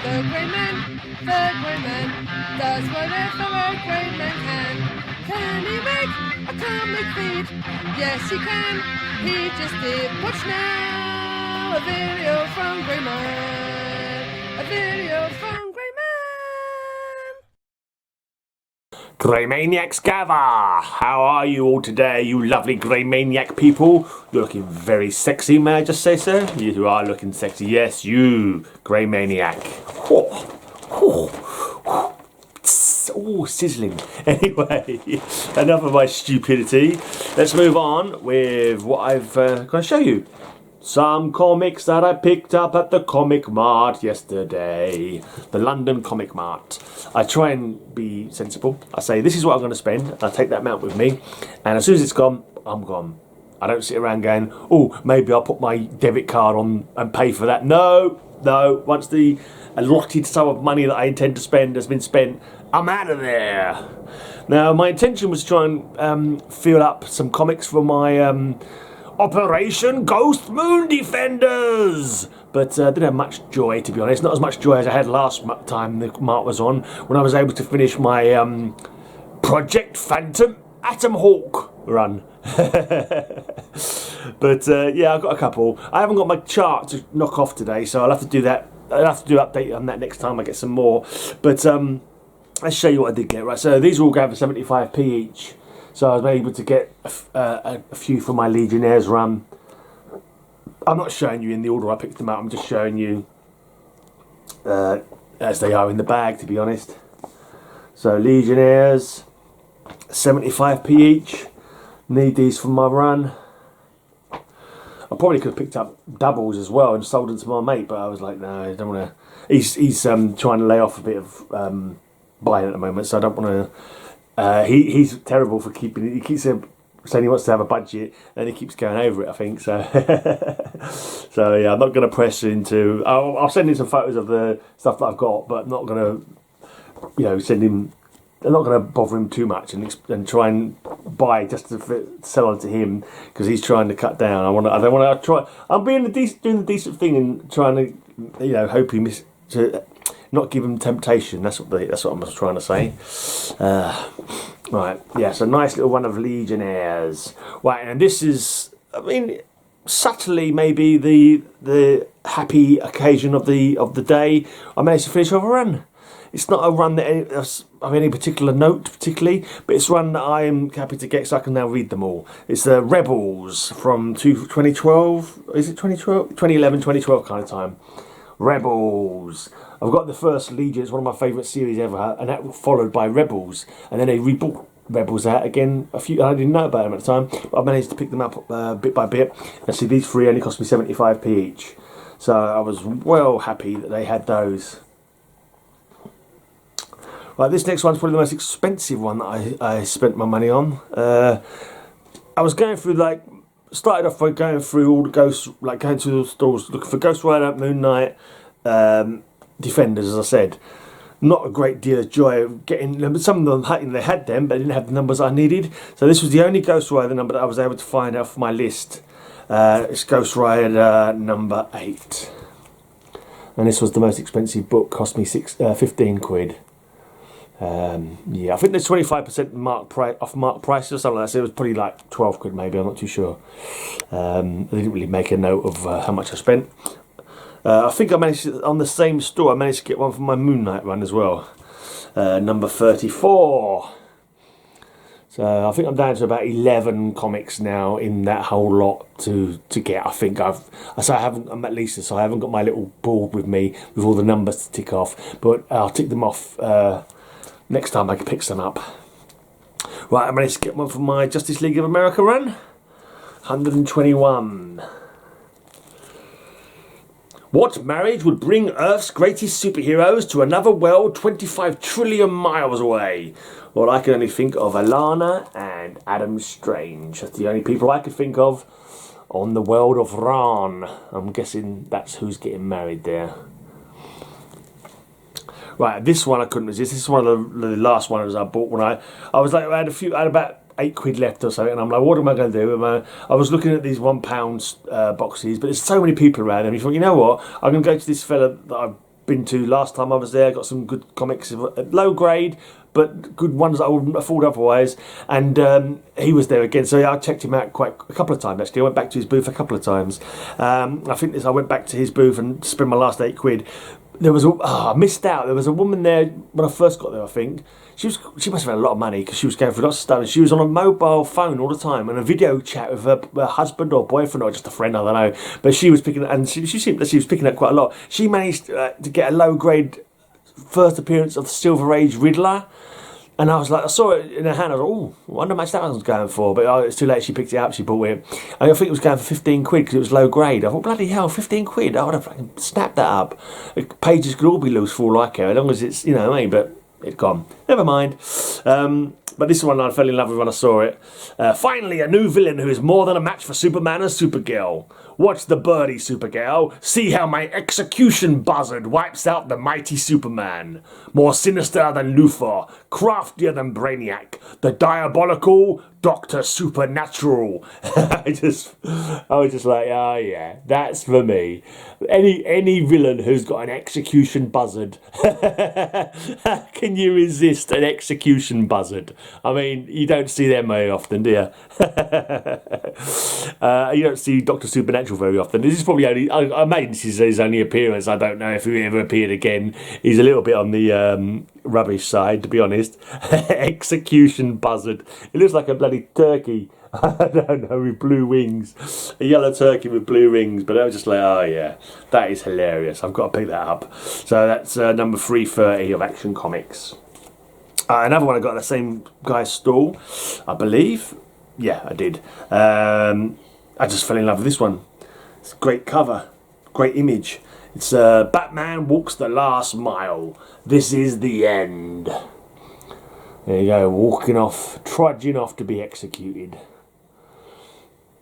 The grey man does whatever a grey man can. Can he make a comic feed? Yes, he can. He just did. Watch now, a video from Grey Man. A video from Grey Man. Grey Maniacs gather! How are you all today, you lovely Grey Maniac people? You're looking very sexy, may I just say so? You are looking sexy. Yes, you, Grey Maniac. Oh, sizzling. Anyway, enough of my stupidity. Let's move on with what I've got to show you. Some comics that I picked up at the Comic Mart yesterday. The London Comic Mart. I try and be sensible. I say, this is what I'm going to spend. I take that amount with me. And as soon as it's gone, I'm gone. I don't sit around going, oh, maybe I'll put my debit card on and pay for that. No. Once the allotted sum of money that I intend to spend has been spent, I'm out of there. Now, my intention was to try and fill up some comics for my Operation Ghost Moon Defenders, but didn't have much joy, to be honest. Not as much joy as I had last time the Mart was on, when I was able to finish my Project Phantom Atom Hawk run. But yeah, I've got a couple. I haven't got my chart to knock off today, so I'll have to do that. I'll have to do an update on that next time I get some more. But let's show you what I did get. Right, so these are all going for 75p each. So I was able to get a few for my Legionnaires run. I'm not showing you in the order I picked them out. I'm just showing you as they are in the bag, to be honest. So Legionnaires, 75p each. Need these for my run. I probably could have picked up doubles as well and sold them to my mate, but I was like, no, I don't want to. He's trying to lay off a bit of buying at the moment, so I don't want to. He's terrible for keeping it. He keeps saying he wants to have a budget, and he keeps going over it, I think. So, so yeah, I'm not going to press into. I'll send him some photos of the stuff that I've got, but I'm not going to, send him. I'm not going to bother him too much and try and buy just to sell on to him because he's trying to cut down. I don't want to try. I'm doing the decent thing and trying to, hope he to not give him temptation. That's what I'm trying to say. Right, yeah. So nice little one of Legionnaires. Right, and this is, subtly maybe the happy occasion of the day. I managed to finish off a run. It's not a run that of any particular note, particularly, but it's one that I am happy to get so I can now read them all. It's the Rebels from 2012. Is it 2012? 2011, 2012 kind of time. Rebels. I've got the first Legion. It's one of my favourite series ever, and that followed by Rebels, and then they rebought Rebels out again. I didn't know about them at the time, but I managed to pick them up bit by bit. And see, these three only cost me 75p each, so I was well happy that they had those. Right, this next one's probably the most expensive one that I spent my money on. I was going through started off by going through all the ghosts, going to the stores looking for Ghost Rider, Moon Knight, Defenders, as I said. Not a great deal of joy of getting them. Some of them they had them, but they didn't have the numbers I needed. So this was the only Ghost Rider number that I was able to find off my list. It's Ghost Rider number 8, and this was the most expensive book. Cost me 15 quid. Yeah, I think there's 25% off mark price or something like that. So it was probably like 12 quid maybe, I'm not too sure. I didn't really make a note of how much I spent. I think I managed to, on the same store, I managed to get one for my Moon Knight run as well. Number 34. So I think I'm down to about 11 comics now in that whole lot to get. I think I'm at least, so I haven't got my little board with me with all the numbers to tick off, but I'll tick them off next time I can pick some up. Right, I managed to get one for my Justice League of America run. 121. What marriage would bring Earth's greatest superheroes to another world 25 trillion miles away? Well, I can only think of Alana and Adam Strange. That's the only people I could think of on the world of Ran. I'm guessing that's who's getting married there. Right, this one I couldn't resist. This is one of the last ones I bought when I was like, I had about 8 quid left or something, and I'm like, what am I going to do? I was looking at these £1 boxes, but there's so many people around, and you thought, you know what? I'm going to go to this fella that I've been to last time I was there. Got some good comics, low grade, but good ones that I wouldn't afford otherwise. And he was there again, so yeah, I checked him out quite a couple of times actually. I went back to his booth a couple of times. I think I went back to his booth and spent my last £8. There was I missed out. There was a woman there when I first got there. I think she must have had a lot of money because she was going through lots of stuff. And she was on a mobile phone all the time and a video chat with her husband or boyfriend or just a friend. I don't know. But she was picking, and she seemed that she was picking up quite a lot. She managed to get a low grade first appearance of the Silver Age Riddler. And I was like, I saw it in her hand. I was like, oh, I wonder how much that one's going for. But it's too late. She picked it up. She bought it. And I think it was going for £15 because it was low grade. I thought, bloody hell, £15. I would have fucking snapped that up. The pages could all be loose for all I care, as long as it's, you know what I mean. But it's gone. Never mind. But this one I fell in love with when I saw it. Finally, a new villain who is more than a match for Superman and Supergirl. Watch the birdie, Supergirl. See how my execution buzzard wipes out the mighty Superman. More sinister than Luthor, craftier than Brainiac, the diabolical Dr. Supernatural. I was just like, oh yeah, that's for me. Any villain who's got an execution buzzard. Can you resist an execution buzzard? I mean, you don't see them very often, do you? You don't see Dr. Supernatural very often. This is probably only, I imagine this is his only appearance. I don't know if he ever appeared again. He's a little bit on the rubbish side, to be honest. Execution buzzard. It looks like a bloody turkey. I don't know, with blue wings. A yellow turkey with blue wings. But I was just like, oh yeah, that is hilarious. I've got to pick that up. So that's number 330 of Action Comics. Another one I got at the same guy's stall, I believe. Yeah, I did. I just fell in love with this one. It's a great cover, great image. It's Batman walks the last mile. This is the end. There you go, walking off, trudging off to be executed.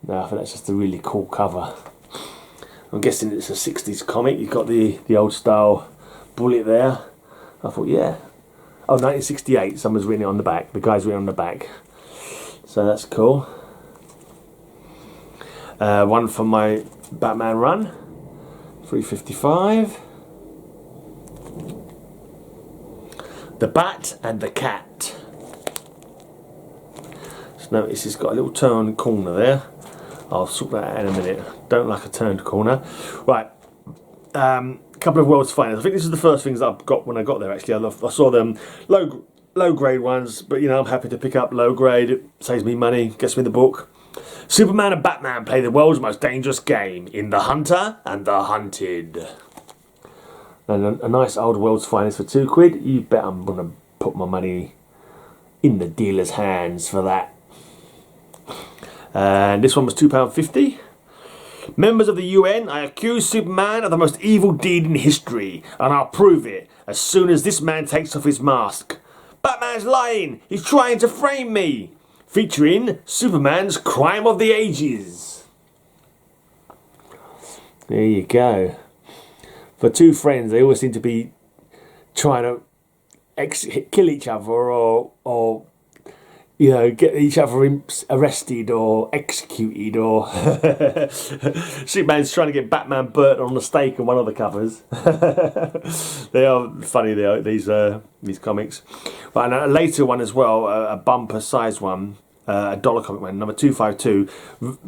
No, I think that's just a really cool cover. I'm guessing it's a 60s comic. You've got the old style bullet there. I thought, yeah. Oh, 1968, someone's written it on the back. The guy's written on the back. So that's cool. One for my Batman run. 355. The Bat and the Cat. Just notice it's got a little turned corner there. I'll sort that out in a minute. Don't like a turned corner. Right. Couple of world's finest. I think this is the first things that I've got when I got there. Actually, I saw them low grade ones, but you know I'm happy to pick up low grade. It saves me money, gets me the book. Superman and Batman play the world's most dangerous game in The Hunter and the Hunted. And a nice old world's finest for £2. You bet I'm gonna put my money in the dealer's hands for that. And this one was £2.50. Members of the UN, I accuse Superman of the most evil deed in history, and I'll prove it as soon as this man takes off his mask. Batman's lying! He's trying to frame me! Featuring Superman's Crime of the Ages. There you go. For two friends, they always seem to be trying to kill each other or you know, get each other arrested or executed, or Superman's trying to get Batman burnt on the stake on one of the covers. They are funny, these comics. But and a later one as well, a bumper size one, a dollar comic one, number 252,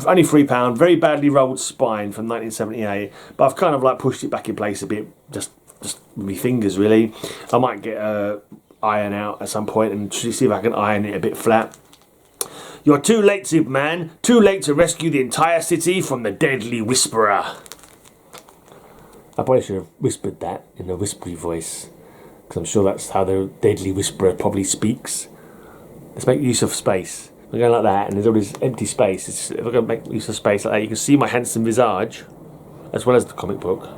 only £3, very badly rolled spine from 1978. But I've kind of like pushed it back in place a bit, just with my fingers really. I might get iron out at some point and see if I can iron it a bit flat. You're too late, Superman. Too late to rescue the entire city from the deadly whisperer. I probably should have whispered that in a whispery voice, because I'm sure that's how the deadly whisperer probably speaks. Let's make use of space. We're going like that, and there's all this empty space. If we're going to make use of space like that, you can see my handsome visage, as well as the comic book.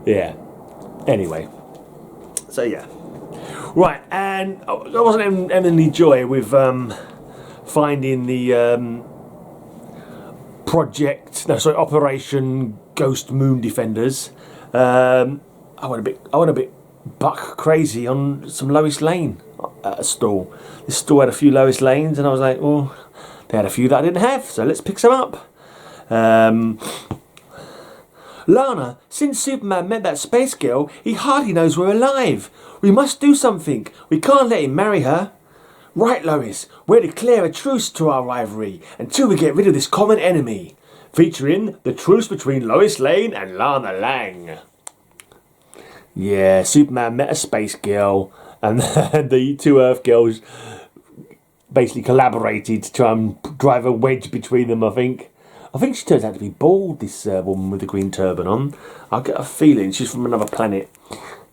Yeah. Anyway, so yeah, right, and I wasn't having any joy with finding the Operation Ghost Moon Defenders. I went a bit buck crazy on some Lois Lane at a stall. This stall had a few Lois Lanes, and I was like, well, they had a few that I didn't have, so let's pick some up. Lana, since Superman met that space girl, he hardly knows we're alive. We must do something. We can't let him marry her. Right, Lois, we'll declare a truce to our rivalry until we get rid of this common enemy. Featuring the truce between Lois Lane and Lana Lang. Yeah, Superman met a space girl and the two Earth girls basically collaborated to try and drive a wedge between them, I think. I think she turns out to be bald, this woman with the green turban on. I get a feeling she's from another planet.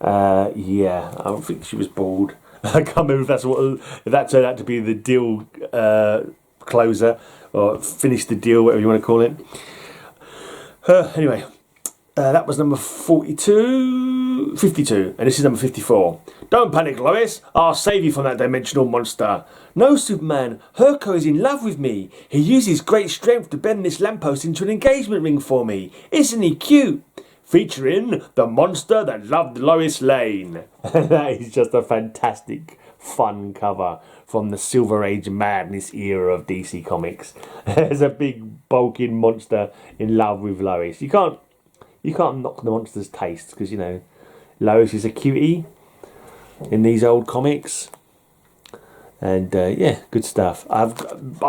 Yeah, I think she was bald. I can't remember if that turned out to be the deal closer or finish the deal, whatever you want to call it. Anyway, that was number 52, and this is number 54. Don't panic, Lois. I'll save you from that dimensional monster. No, Superman. Herco is in love with me. He uses great strength to bend this lamppost into an engagement ring for me. Isn't he cute? Featuring the monster that loved Lois Lane. That is just a fantastic, fun cover from the Silver Age madness era of DC Comics. There's a big, bulking monster in love with Lois. You can't knock the monster's taste because, you know, Lois is a cutie in these old comics. And yeah, good stuff. I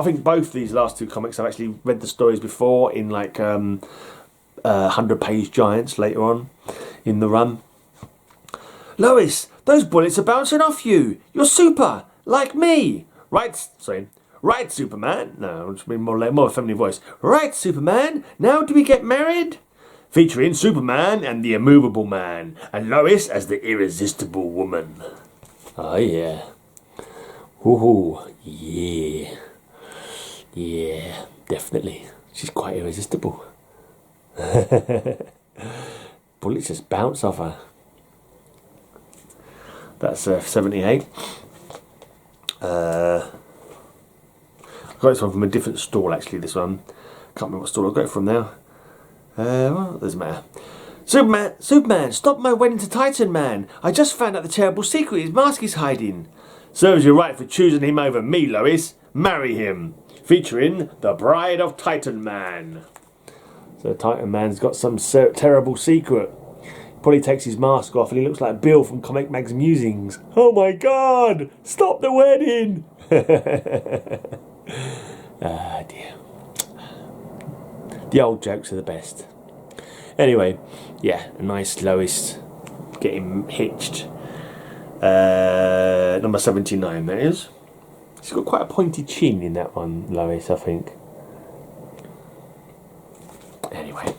think both these last two comics I've actually read the stories before in like 100-page giants later on in the run. Lois, those bullets are bouncing off you. You're super, like me. Right, Superman. No, it's been more feminine voice. Right, Superman. Now do we get married? Featuring Superman and the Immovable Man, and Lois as the Irresistible Woman. Oh yeah. Ooh, yeah. Yeah, definitely. She's quite irresistible. Bullets just bounce off her. That's 78. I got this one from a different stall actually, this one. Can't remember what stall I got it from now. Well, it doesn't matter. Superman, stop my wedding to Titan Man. I just found out the terrible secret his mask is hiding. Serves you right for choosing him over me, Lois. Marry him. Featuring the Bride of Titan Man. So Titan Man's got some terrible secret. He probably takes his mask off and he looks like Bill from Comic Mag's Musings. Oh my God! Stop the wedding! Ah dear. The old jokes are the best. Anyway, yeah, a nice Lois getting hitched. Number 79, that is. She's got quite a pointy chin in that one, Lois, I think. Anyway.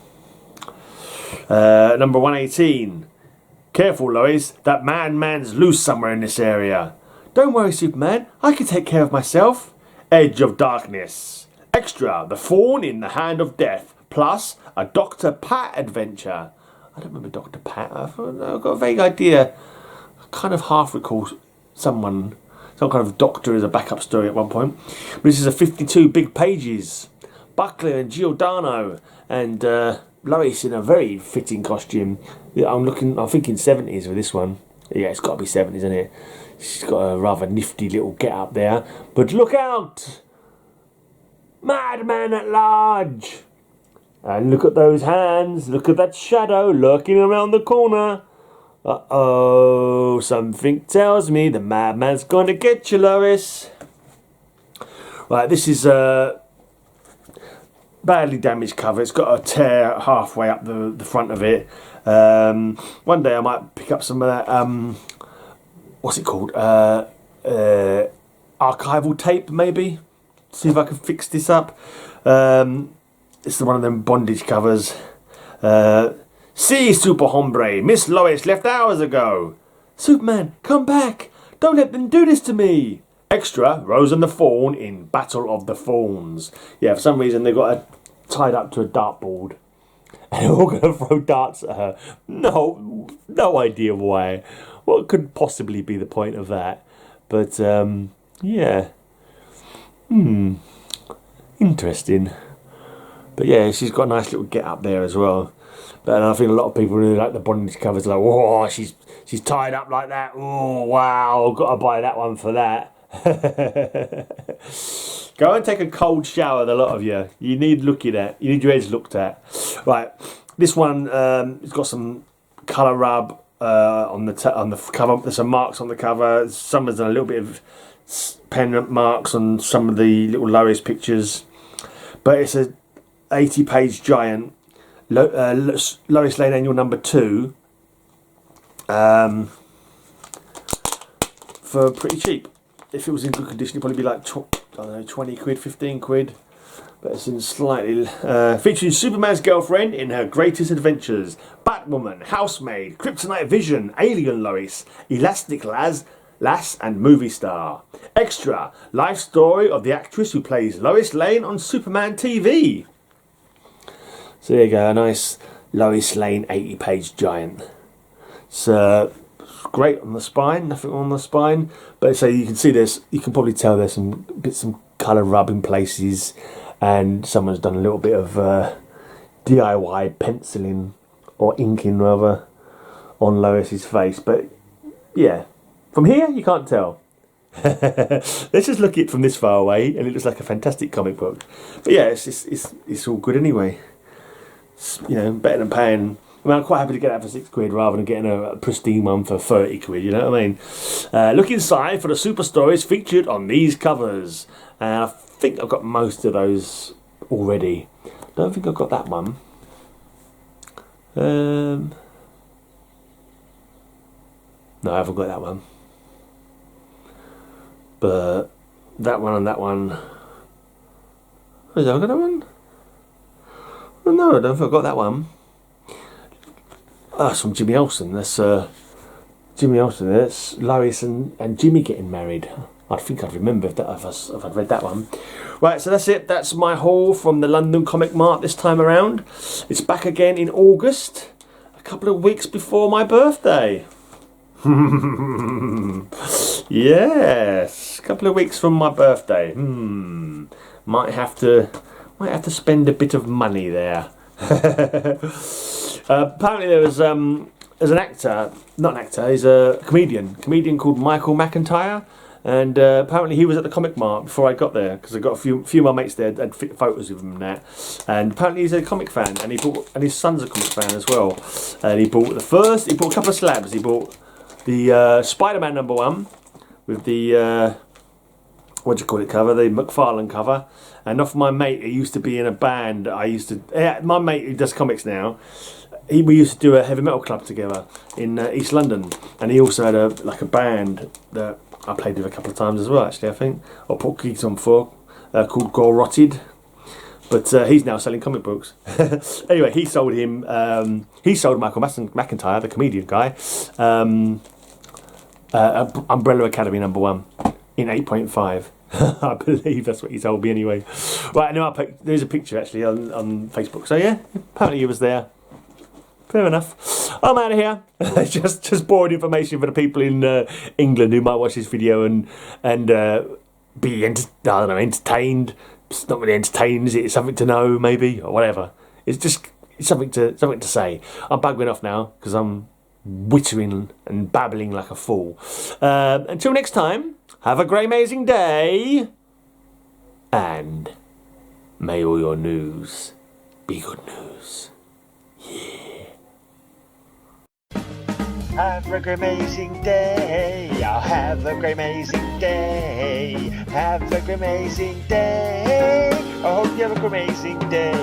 Number 118. Careful, Lois. That man's loose somewhere in this area. Don't worry, Superman. I can take care of myself. Edge of Darkness. Extra, the Fawn in the Hand of Death. Plus, a Dr. Pat adventure. I don't remember Dr. Pat. I've got a vague idea. I kind of half recall some kind of doctor as a backup story at one point. But this is a 52 big pages. Buckley and Giordano and Lois in a very fitting costume. I'm thinking 70s with this one. Yeah, it's got to be 70s, isn't it? She's got a rather nifty little get up there. But look out! Madman at large! And look at those hands. Look at that shadow lurking around the corner. Uh-oh, something tells me the madman's going to get you, Lois. Right, this is a badly damaged cover. It's got a tear halfway up the front of it. One day I might pick up some of that, what's it called? Archival tape, maybe? See if I can fix this up. It's one of them Bondage covers. See, Super Hombre, Miss Lois left hours ago. Superman, come back. Don't let them do this to me. Extra, Rose and the Fawn in Battle of the Fawns. Yeah, for some reason they've got her tied up to a dartboard. And they're all going to throw darts at her. No idea why. What could possibly be the point of that? But, yeah. Interesting. But yeah, she's got a nice little get up there as well. But I think a lot of people really like the Bondage covers. Like, oh, she's tied up like that. Oh, wow, got to buy that one for that. Go and take a cold shower, the lot of you. You need looking at. You need your heads looked at. Right, This one, it's got some colour rub on the cover. There's some marks on the cover. Some has done a little bit of pen marks on some of the little Lois pictures. But it's a 80-page giant. Lois Lane Annual number 2. For pretty cheap. If it was in good condition, it'd probably be like 20 quid, 15 quid. But it's in slightly featuring Superman's girlfriend in her greatest adventures, Batwoman, Housemaid, Kryptonite Vision, Alien Lois, Elastic Lass, and movie star. Extra life story of the actress who plays Lois Lane on Superman TV. So there you go, a nice Lois Lane 80-page giant. It's great on the spine, nothing on the spine, but so you can see this. You can probably tell there's some colour rub in places, and someone's done a little bit of DIY penciling or inking rather on Lois's face. But yeah, from here you can't tell. Let's just look at it from this far away, and it looks like a fantastic comic book. But yeah, it's all good anyway. It's, you know, better than paying. I mean, I'm quite happy to get that for 6 quid rather than getting a pristine one for 30 quid, you know what I mean? Look inside for the super stories featured on these covers. And I think I've got most of those already. Don't think I've got that one. No, I haven't got that one. But that one and that one. Oh, have I got that one? Oh, no, I don't think I've got that one. Oh, that's from Jimmy Olsen. That's Jimmy Olsen. That's Lois and Jimmy getting married. I think I'd remember if I'd read that one. Right, so that's it. That's my haul from the London Comic Mart this time around. It's back again in August, a couple of weeks before my birthday. Yes, a couple of weeks from my birthday. Might have to spend a bit of money there. Apparently there's an actor, not an actor, he's a comedian called Michael McIntyre, and apparently he was at the Comic Mart before I got there, because I got a few of my mates there had photos of him and that, and apparently he's a comic fan, and his son's a comic fan as well, and he bought a couple of slabs. He bought the Spider-Man #1 with the what do you call it cover, the McFarlane cover. And off my mate who used to be in a band, my mate who does comics now, we used to do a heavy metal club together in East London, and he also had a band that I played with a couple of times as well, actually, I think, or put gigs on for, called Gore Rotted. But he's now selling comic books. Anyway, he sold Michael McIntyre, the comedian guy, Umbrella Academy #1 in 8.5. I believe that's what he told me anyway. Right, now there's a picture actually on Facebook. So yeah, apparently he was there. Fair enough. I'm out of here. just boring information for the people in England who might watch this video and be entertained. It's not really entertained, is it? It's something to know, maybe, or whatever. It's something to say. I'm bugging off now because I'm wittering and babbling like a fool. Until next time. Have a great, amazing day, and may all your news be good news. Yeah. Have a great, amazing day. I'll have a great, amazing day. Have a great, amazing day. I hope you have a great, amazing day.